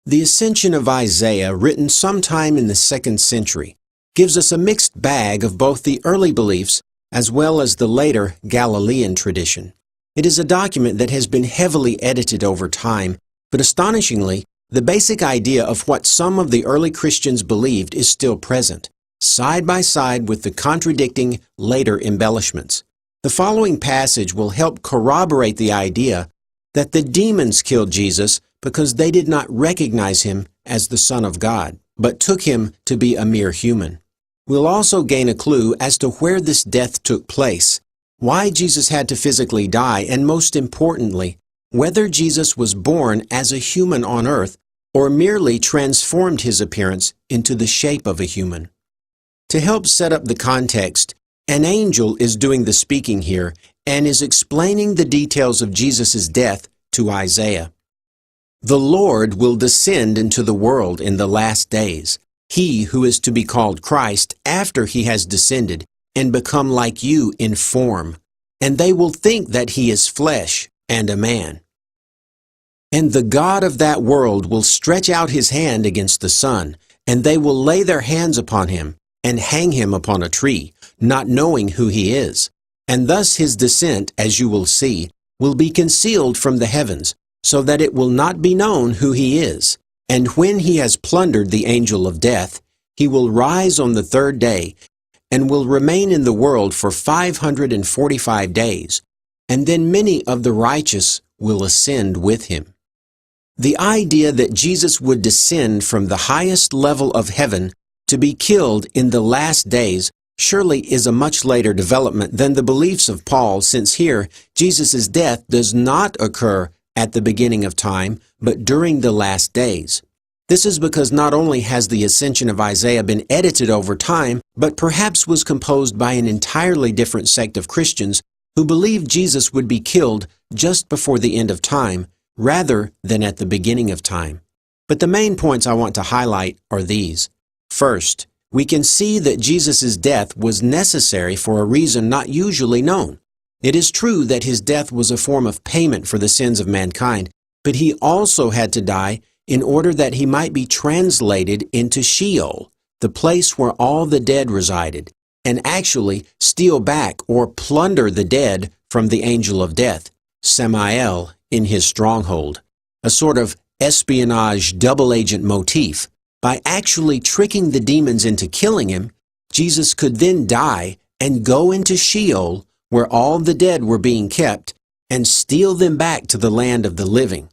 The Ascension of Isaiah, written sometime in the 2nd century, gives us a mixed bag of both the early beliefs as well as the later Galilean tradition. It is a document that has been heavily edited over time, but astonishingly, the basic idea of what some of the early Christians believed is still present, side by side with the contradicting later embellishments. The following passage will help corroborate the idea that the demons killed Jesus because they did not recognize him as the Son of God, but took him to be a mere human. We'll also gain a clue as to where this death took place, why Jesus had to physically die, and most importantly, whether Jesus was born as a human on earth or merely transformed his appearance into the shape of a human. To help set up the context, an angel is doing the speaking here and is explaining the details of Jesus' death to Isaiah. The Lord will descend into the world in the last days, he who is to be called Christ after he has descended and become like you in form, and they will think that he is flesh and a man. And the God of that world will stretch out his hand against the sun, and they will lay their hands upon him and hang him upon a tree, not knowing who he is. And thus his descent, as you will see, will be concealed from the heavens, so that it will not be known who he is. And when he has plundered the angel of death, he will rise on the 3rd day, and will remain in the world for 545 days, and then many of the righteous will ascend with him. The idea that Jesus would descend from the highest level of heaven to be killed in the last days surely is a much later development than the beliefs of Paul, since here Jesus' death does not occur at the beginning of time, but during the last days. This is because not only has the Ascension of Isaiah been edited over time, but perhaps was composed by an entirely different sect of Christians who believed Jesus would be killed just before the end of time, rather than at the beginning of time. But the main points I want to highlight are these. First, we can see that Jesus' death was necessary for a reason not usually known. It is true that his death was a form of payment for the sins of mankind, but he also had to die in order that he might be translated into Sheol, the place where all the dead resided, and actually steal back or plunder the dead from the angel of death, Samael, in his stronghold, a sort of espionage double-agent motif. By actually tricking the demons into killing him, Jesus could then die and go into Sheol, where all the dead were being kept, and steal them back to the land of the living.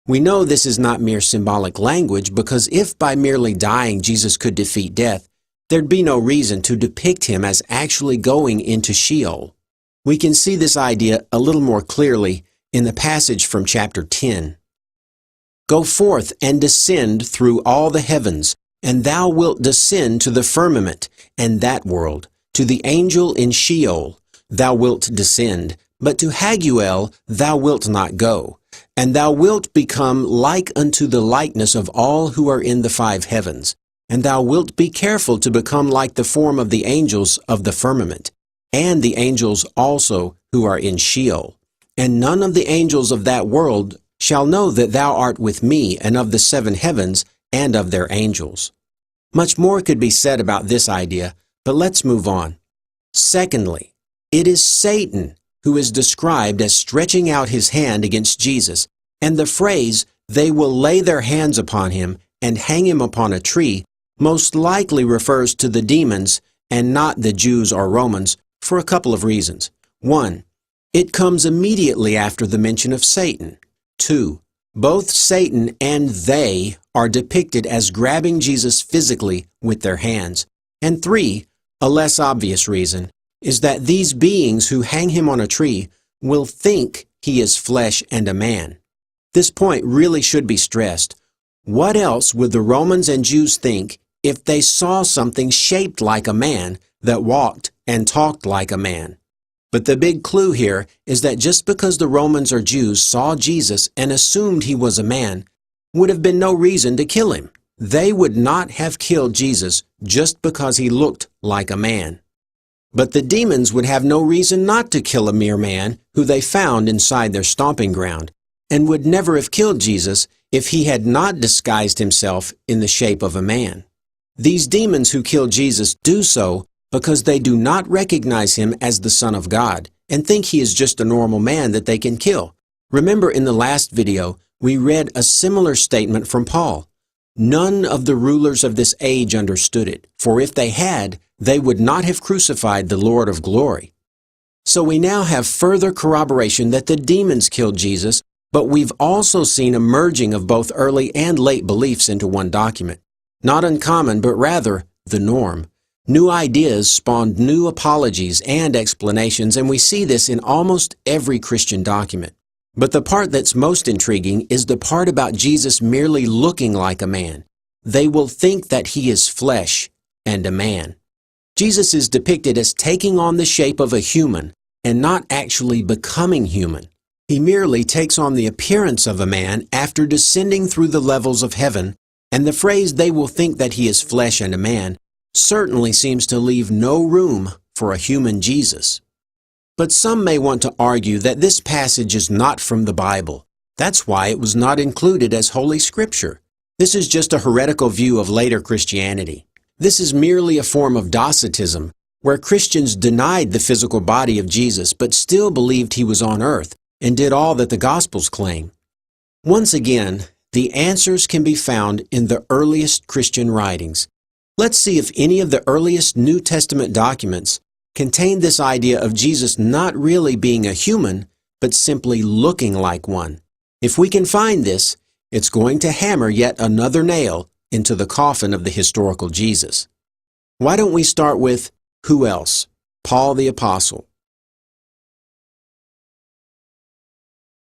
We know this is not mere symbolic language, because if by merely dying Jesus could defeat death, there'd be no reason to depict him as actually going into Sheol. We can see this idea a little more clearly in the passage from chapter 10. Go forth and descend through all the heavens, and thou wilt descend to the firmament, and that world, to the angel in Sheol, thou wilt descend, but to Haguel thou wilt not go. And thou wilt become like unto the likeness of all who are in the 5 heavens. And thou wilt be careful to become like the form of the angels of the firmament, and the angels also who are in Sheol. And none of the angels of that world shall know that thou art with me, and of the 7 heavens, and of their angels. Much more could be said about this idea, but let's move on. Secondly, it is Satan who is described as stretching out his hand against Jesus, and the phrase, they will lay their hands upon him and hang him upon a tree, most likely refers to the demons and not the Jews or Romans for a couple of reasons. 1. It comes immediately after the mention of Satan. 2. Both Satan and they are depicted as grabbing Jesus physically with their hands. And 3, a less obvious reason, is that these beings who hang him on a tree will think he is flesh and a man. This point really should be stressed. What else would the Romans and Jews think if they saw something shaped like a man that walked and talked like a man? But the big clue here is that just because the Romans or Jews saw Jesus and assumed he was a man, would have been no reason to kill him. They would not have killed Jesus just because he looked like a man. But the demons would have no reason not to kill a mere man who they found inside their stomping ground, and would never have killed Jesus if he had not disguised himself in the shape of a man. These demons who kill Jesus do so because they do not recognize him as the Son of God and think he is just a normal man that they can kill. Remember in the last video, we read a similar statement from Paul. None of the rulers of this age understood it, for if they had, they would not have crucified the Lord of glory. So we now have further corroboration that the demons killed Jesus, but we've also seen a merging of both early and late beliefs into one document. Not uncommon, but rather the norm. New ideas spawned new apologies and explanations, and we see this in almost every Christian document. But the part that's most intriguing is the part about Jesus merely looking like a man. They will think that he is flesh and a man. Jesus is depicted as taking on the shape of a human and not actually becoming human. He merely takes on the appearance of a man after descending through the levels of heaven, and the phrase "they will think that he is flesh and a man" certainly seems to leave no room for a human Jesus. But some may want to argue that this passage is not from the Bible. That's why it was not included as Holy Scripture. This is just a heretical view of later Christianity. This is merely a form of Docetism, where Christians denied the physical body of Jesus but still believed he was on earth and did all that the Gospels claim. Once again, the answers can be found in the earliest Christian writings. Let's see if any of the earliest New Testament documents contain this idea of Jesus not really being a human, but simply looking like one. If we can find this, it's going to hammer yet another nail into the coffin of the historical Jesus. Why don't we start with who else? Paul the Apostle.